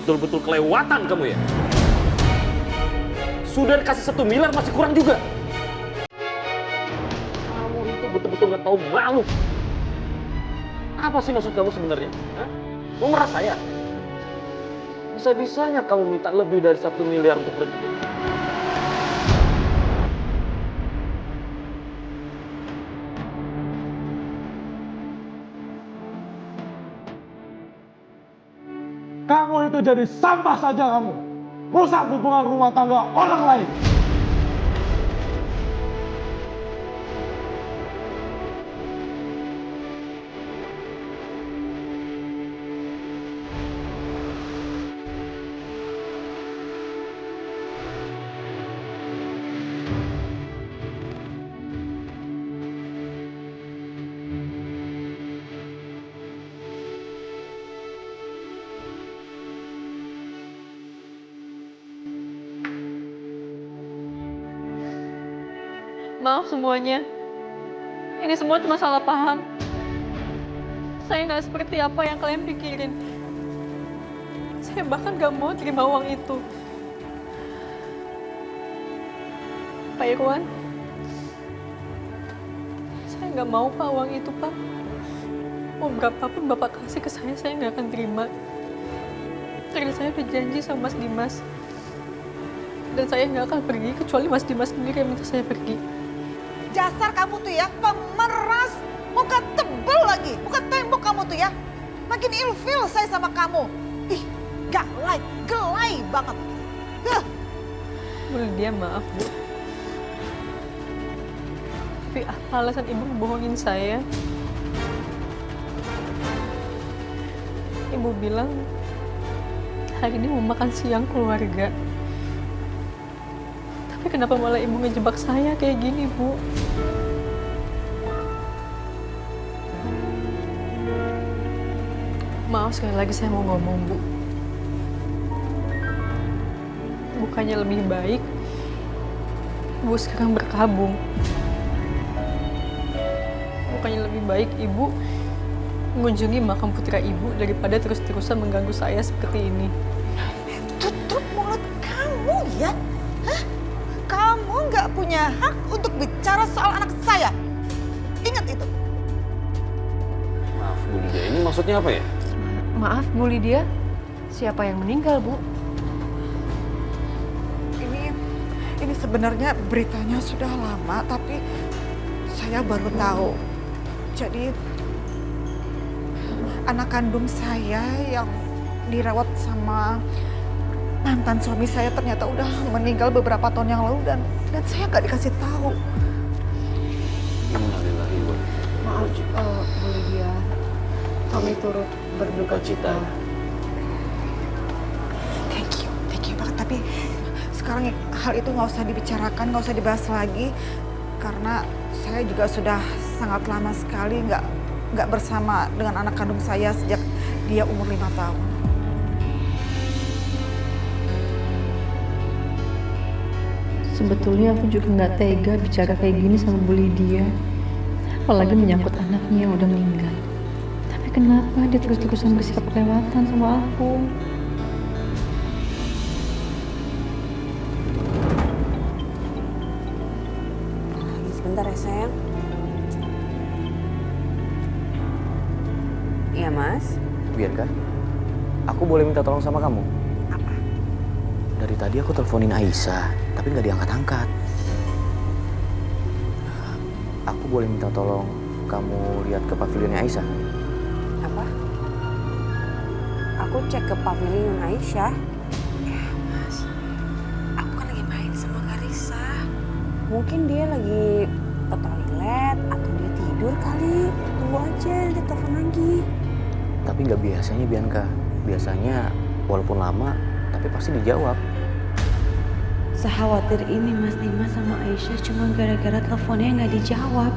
betul-betul kelewatan kamu ya. Sudah dikasih 1 miliar masih kurang juga. Kamu itu betul-betul nggak tahu malu. Apa sih maksud kamu sebenarnya? Hah? Mau merasa saya? Bisa-bisanya kamu minta lebih dari 1 miliar untuk pergi. Kamu itu jadi sampah saja kamu. Rusak hubungan rumah tangga orang lain. Maaf semuanya. Ini semua cuma salah paham. Saya nggak seperti apa yang kalian pikirin. Saya bahkan nggak mau terima uang itu. Pak Irwan, saya nggak mau Pak uang itu, Pak. Mau berapapun Bapak kasih ke saya nggak akan terima. Karena saya udah janji sama Mas Dimas. Dan saya nggak akan pergi kecuali Mas Dimas sendiri yang minta saya pergi. Dasar kamu tuh ya, pemeras. Muka tebel lagi, muka tembok kamu tuh ya. Makin ilfil saya sama kamu. Ih, gelai banget. Huh. Bu Lydia, maaf Bu. Tapi apa alasan Ibu membohongin saya? Ibu bilang hari ini mau makan siang keluarga. Tapi kenapa malah Ibu ngejebak saya kayak gini, Bu? Maaf sekali lagi saya mau ngomong, Bu. Bukannya lebih baik, Ibu sekarang berkabung. Bukannya lebih baik Ibu mengunjungi makam putra Ibu daripada terus-terusan mengganggu saya seperti ini. Tutup mulut kamu ya. Hah? Kamu nggak punya hak untuk bicara soal anak saya. Ingat itu. Maaf Bu Lydia, ini maksudnya apa ya? Maaf Bu Lydia, siapa yang meninggal Bu? Ini sebenarnya beritanya sudah lama, tapi saya baru tahu. Jadi anak kandung saya yang dirawat sama mantan suami saya ternyata udah meninggal beberapa tahun yang lalu dan saya nggak dikasih tahu. Innalillahi wa Maaf Bu Lydia, kami turut berduka cita. Thank you banget. Tapi sekarang hal itu nggak usah dibicarakan, nggak usah dibahas lagi karena saya juga sudah sangat lama sekali nggak bersama dengan anak kandung saya sejak dia umur 5 tahun. Sebetulnya aku juga nggak tega bicara kayak gini sama Bu Lydia. Apalagi menyangkut anaknya yang udah meninggal. Tapi kenapa dia terus-terusan bersikap kelewatan sama aku? Sebentar ya sayang. Iya Mas. Bianca, aku boleh minta tolong sama kamu? Apa? Dari tadi aku teleponin Aisyah, tapi nggak diangkat-angkat. Aku boleh minta tolong kamu lihat ke pavilionnya Aisyah? Apa? Aku cek ke pavilion Aisyah. Ya Mas, aku kan lagi main sama Karissa. Mungkin dia lagi ke toilet atau dia tidur kali. Tunggu aja, nanti telepon lagi. Tapi nggak biasanya Bianca. Biasanya walaupun lama, tapi pasti dijawab. Sekhawatir ini Mas Dimas sama Aisyah cuma gara-gara teleponnya nggak dijawab.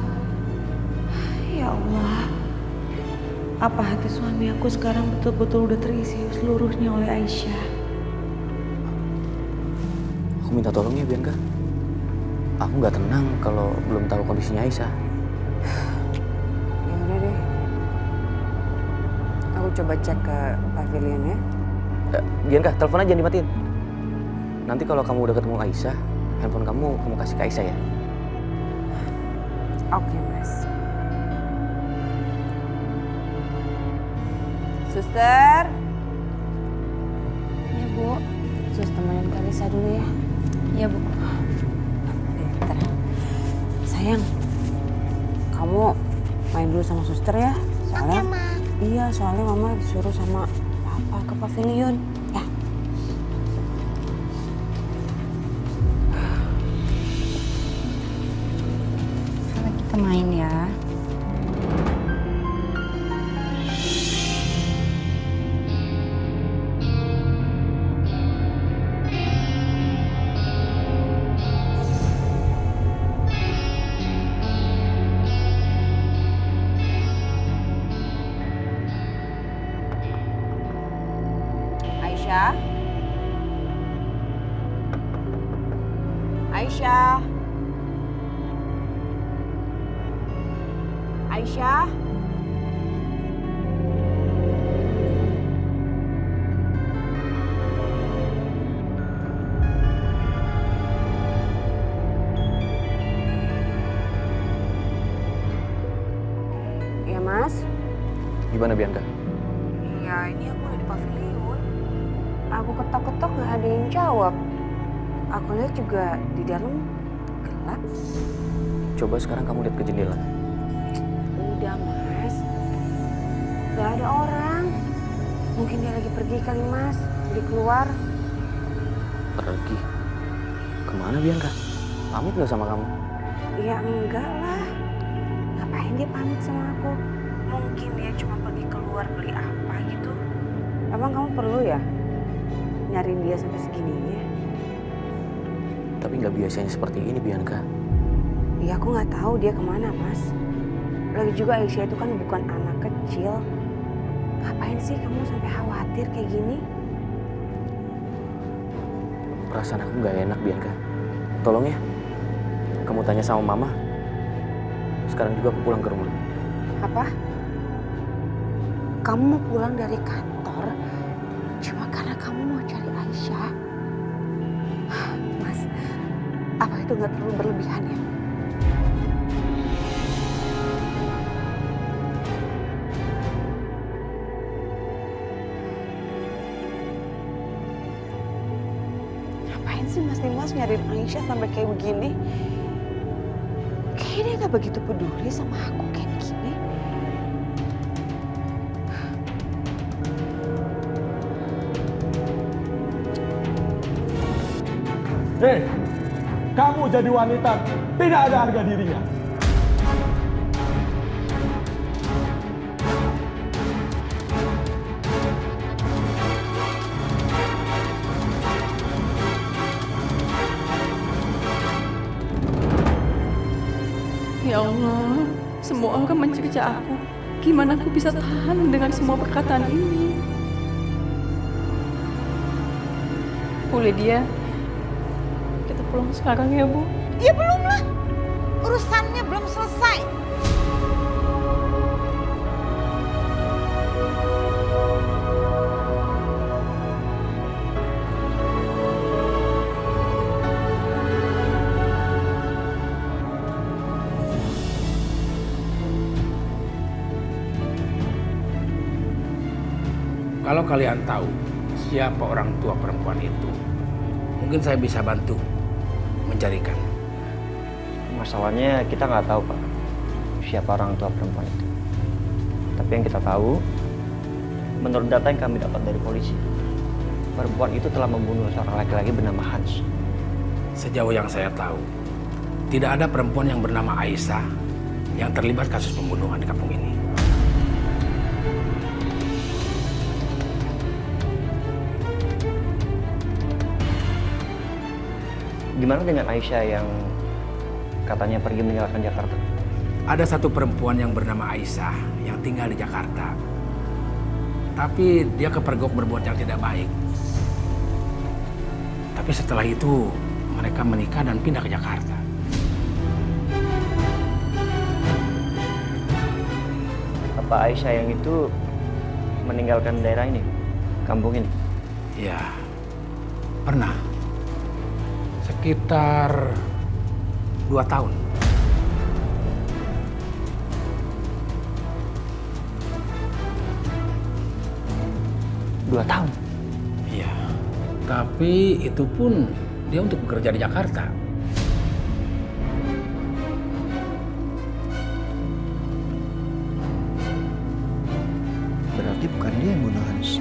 Ya Allah, apa hati suami aku sekarang betul-betul udah terisi seluruhnya oleh Aisyah? Aku minta tolong ya Bianca. Aku nggak tenang kalau belum tahu kondisinya Aisyah. Ya udah deh. Aku coba cek ke pavilion ya. Bianca, teleponnya jangan dimatiin. Nanti kalau kamu udah ketemu Aisyah, handphone kamu kasih ke Aisyah ya. Oke, Mas. Suster. Ya, Bu. Sus, temenin Karissa dulu ya. Ya, Bu. Bentar. Sayang, kamu main dulu sama suster ya. Soalnya, iya, soalnya Mama disuruh sama Papa ke pavilion. Ya. Kita main ya. Aisyah. Aisyah. Aisyah. Ya, Mas. Gimana Bianca? Ya, ini aku udah di pavilion. Aku ketok-ketok gak ada yang jawab. Aku lihat juga di dalam gelap. Coba sekarang kamu lihat ke jendela. Udah, Mas. Gak ada orang. Mungkin dia lagi pergi kali, Mas. Jadi keluar. Pergi? Kemana Bianca? Pamit nggak sama kamu? Ya enggak lah. Ngapain dia pamit sama aku? Mungkin dia cuma pergi keluar beli apa gitu. Emang kamu perlu ya nyariin dia sampai segininya? Tapi nggak biasanya seperti ini Bianca. Ya aku nggak tahu dia kemana, Mas. Lagi juga Aisyah itu kan bukan anak kecil. Ngapain sih kamu sampai khawatir kayak gini? Perasaan aku nggak enak Bianca. Tolong ya, kamu tanya sama Mama. Sekarang juga aku pulang ke rumah. Apa? Kamu mau pulang dari kantor cuma karena kamu mau cari Aisyah? Mas, apa itu nggak terlalu berlebihan ya? Ngapain sih Mas Dimas nyariin Aisyah sampai kayak begini? Kayaknya dia nggak begitu peduli sama aku kayak begini. Hei, kamu jadi wanita tidak ada harga dirinya. Ya Allah, semua orang mencerca aku. Gimana aku bisa tahan mendengar semua perkataan ini? Bu Lydia, kita pulang sekarang ya, Bu. Ya belum lah. Urusannya belum selesai. Kalau kalian tahu siapa orang tua perempuan itu, mungkin saya bisa bantu mencarikan. Masalahnya kita nggak tahu Pak, siapa orang tua perempuan itu. Tapi yang kita tahu, menurut data yang kami dapat dari polisi, perempuan itu telah membunuh seorang laki-laki bernama Hans. Sejauh yang saya tahu, tidak ada perempuan yang bernama Aisyah yang terlibat kasus pembunuhan di kampung ini. Gimana dengan Aisyah yang katanya pergi meninggalkan Jakarta? Ada satu perempuan yang bernama Aisyah yang tinggal di Jakarta. Tapi dia kepergok berbuat yang tidak baik. Tapi setelah itu mereka menikah dan pindah ke Jakarta. Apa Aisyah yang itu meninggalkan daerah ini, kampung ini? Ya, pernah. Sekitar 2 tahun. Dua tahun? Iya. Tapi itu pun dia untuk bekerja di Jakarta. Berarti bukan dia yang bunuh Hans,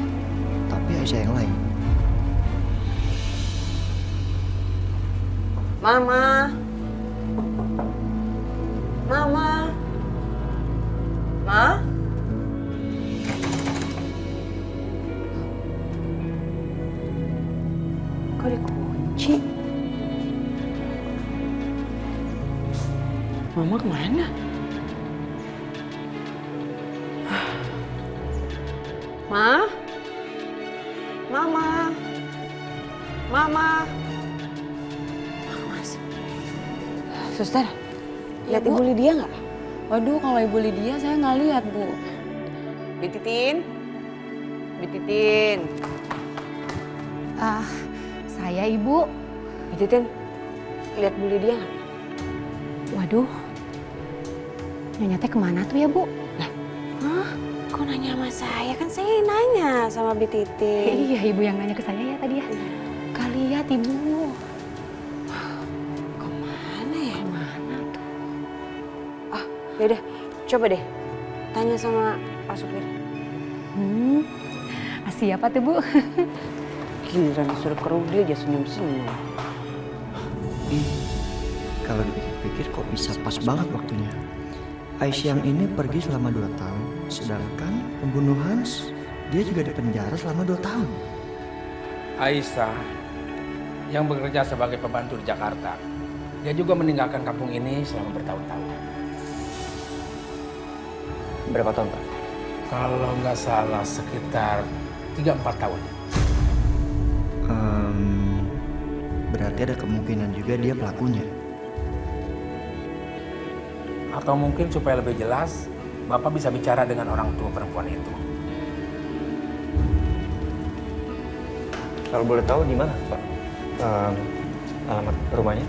tapi Aisyah yang lain. Mama. Mama. Ma? Kok dikunci? Mama kemana? Ma? Mama? Mama? Suster, lihat Ibu Lydia nggak? Waduh, kalau Ibu Lydia saya nggak lihat, Bu. Bititin? Bititin? Saya Ibu. Bititin, lihat Bu Lydia nggak? Waduh, Nyonya teh kemana tuh ya Bu? Hah? Kok nanya sama saya? Kan saya yang nanya sama Bititin. Iya Ibu yang nanya ke saya ya tadi ya. Gak lihat Ibu. Kemana ya? Mana tuh? Yaudah, coba deh tanya sama Pak Supir. Siapa tuh Bu? Giliran disuruh ke Rudy aja senyum-senyum. Kalau dipikir-pikir kok bisa pas banget waktunya. Aisyah yang ini pergi selama 2 tahun, sedangkan pembunuh Hans, dia juga di penjara selama 2 tahun. Aisyah yang bekerja sebagai pembantu di Jakarta, dia juga meninggalkan kampung ini selama bertahun-tahun. Berapa tahun, Pak? Kalau nggak salah sekitar 3-4 tahun. Berarti ada kemungkinan juga dia pelakunya. Atau mungkin supaya lebih jelas, Bapak bisa bicara dengan orang tua perempuan itu. Kalau boleh tahu di mana, Pak? Alamat rumahnya?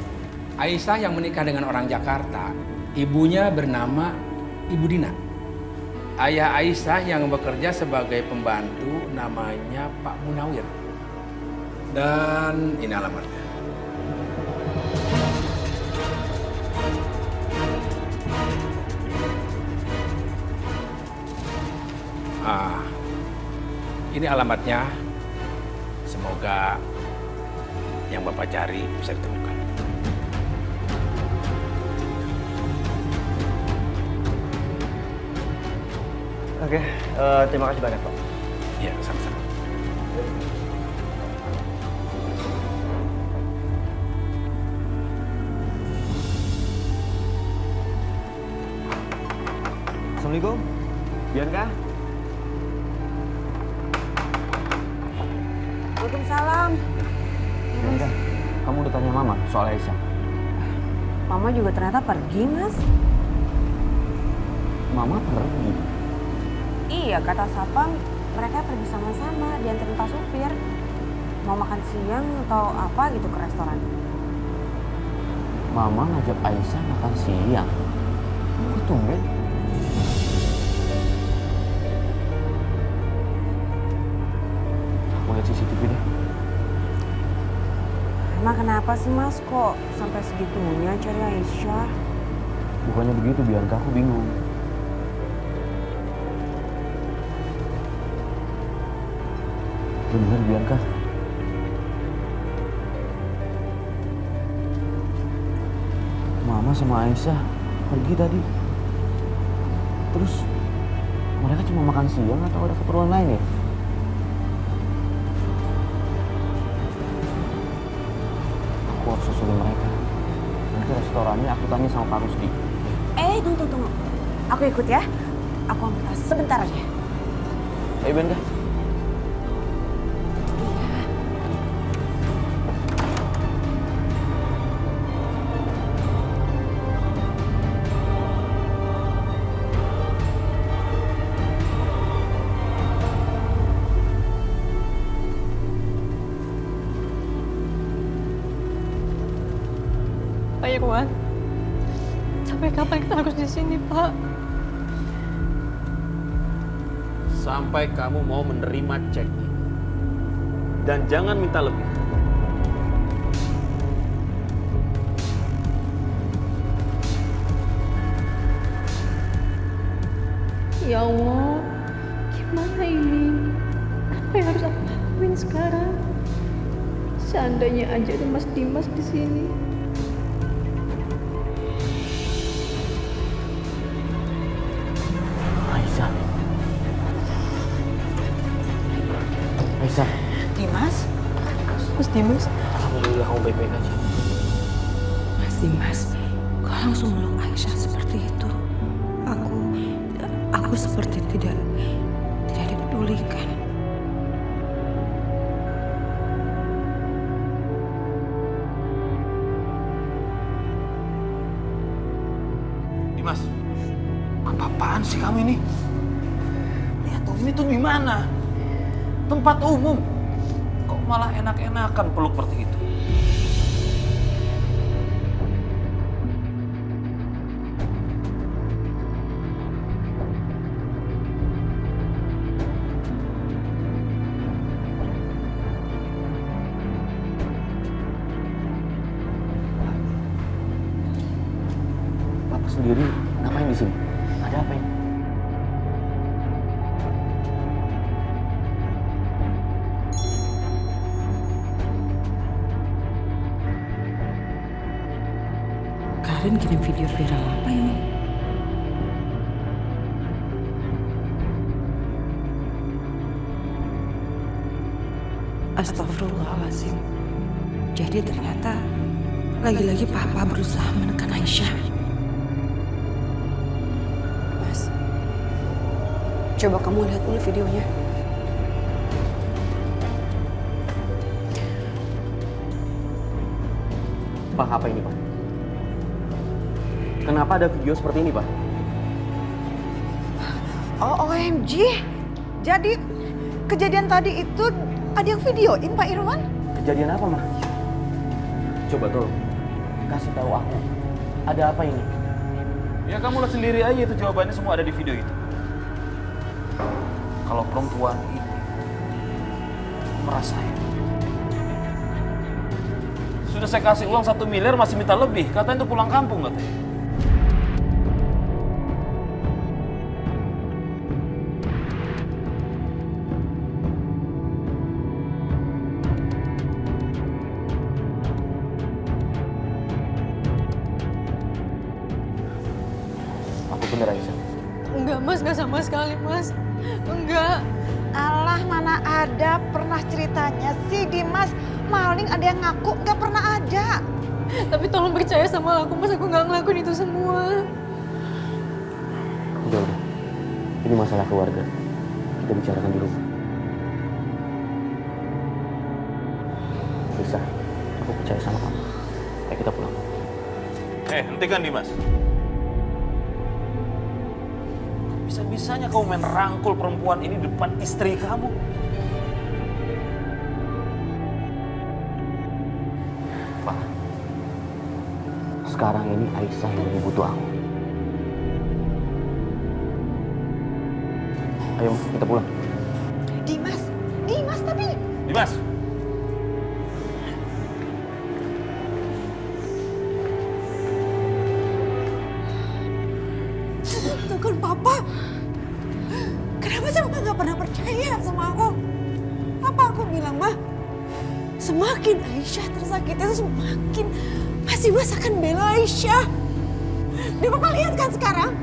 Aisyah yang menikah dengan orang Jakarta, ibunya bernama Ibu Dina. Ayah Aisyah yang bekerja sebagai pembantu namanya Pak Munawir. Dan ini alamatnya. Ini alamatnya. Semoga yang Bapak cari bisa ditemukan. Oke, terima kasih banyak, Pak. Iya, sama-sama. Assalamualaikum, Bianca. Waalaikumsalam. Bianca, kamu udah tanya Mama soal Aisyah? Mama juga ternyata pergi, Mas. Mama pergi? Iya, kata Sapam mereka pergi sama-sama dianterin Pak Supir. Mau makan siang atau apa gitu ke restoran. Mama ngajak Aisyah makan siang? Kok tumben? Aku lihat CCTV deh. Emang kenapa sih Mas kok sampai segitunya cari Aisyah? Bukannya begitu Bianca, aku bingung. Bener Bianca. Mama sama Aisyah pergi tadi. Terus mereka cuma makan siang atau ada keperluan lain ya? Aku harus susulin mereka. Nanti restorannya aku tanya sama Pak Rusdi. Tunggu. Aku ikut ya. Aku ambil tas sebentar aja. Ayo Bianca. Pak Irwan, sampai kapan kita harus di sini, Pak? Sampai kamu mau menerima cek ini. Dan jangan minta lebih. Ya Allah, gimana ini? Apa yang harus aku lakuin sekarang? Seandainya aja ada Mas Dimas di sini. Aisyah. Aisyah. Dimas? Mas Dimas? Alhamdulillah kamu baik-baik aja. Mas Dimas, kau langsung meluk Aisyah seperti itu. Aku seperti tidak dipedulikan. Dimas, apa-apaan sih kamu ini? Lihat tuh, ini tuh di mana? Tempat umum. Kok malah enak-enakan peluk seperti itu? Bapak sendiri ngapain di sini? Ada apa ini? Karin kirim video viral apa ini? Astagfirullahaladzim. Jadi ternyata lagi-lagi Papa berusaha menekan Aisyah. Mas, coba kamu lihat dulu videonya. Pak, apa ini, Pak? Kenapa ada video seperti ini, Pak? Oh, OMG. Jadi kejadian tadi itu ada yang videoin Pak Irwan? Kejadian apa, Mah? Coba tolong kasih tahu aku. Ada apa ini? Ya kamu lihat sendiri aja, itu jawabannya semua ada di video itu. Kalau perempuan ini merasa sudah saya kasih uang 1 miliar masih minta lebih, katanya untuk pulang kampung katanya. Apa bener, Aisyah? Enggak, Mas. Enggak sama sekali, Mas. Enggak. Alah, mana ada pernah ceritanya si Dimas maling ada yang ngaku, nggak pernah ada. Tapi tolong percaya sama aku, Mas. Aku nggak ngelakuin itu semua. Udah. Ini masalah keluarga. Kita bicarakan di rumah. Bisa. Aku percaya sama kamu. Ayo kita pulang. Hentikan Dimas. Bisa-bisanya kamu main rangkul perempuan ini depan istri kamu. Pak, sekarang ini Aisyah yang lebih butuh aku. Ayo, kita pulang. Dimas tapi... Dimas! Tuh kan Papa. Kenapa sih Papa nggak pernah percaya sama aku? Apa aku bilang, Mah? Semakin Aisyah tersakiti, semakin Mas Dimas akan bela Aisyah. Dan Papa lihat kan sekarang?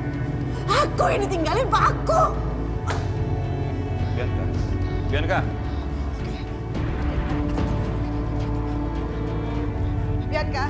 Aku yang ditinggalin, Pak, aku. Bianca. Bianca.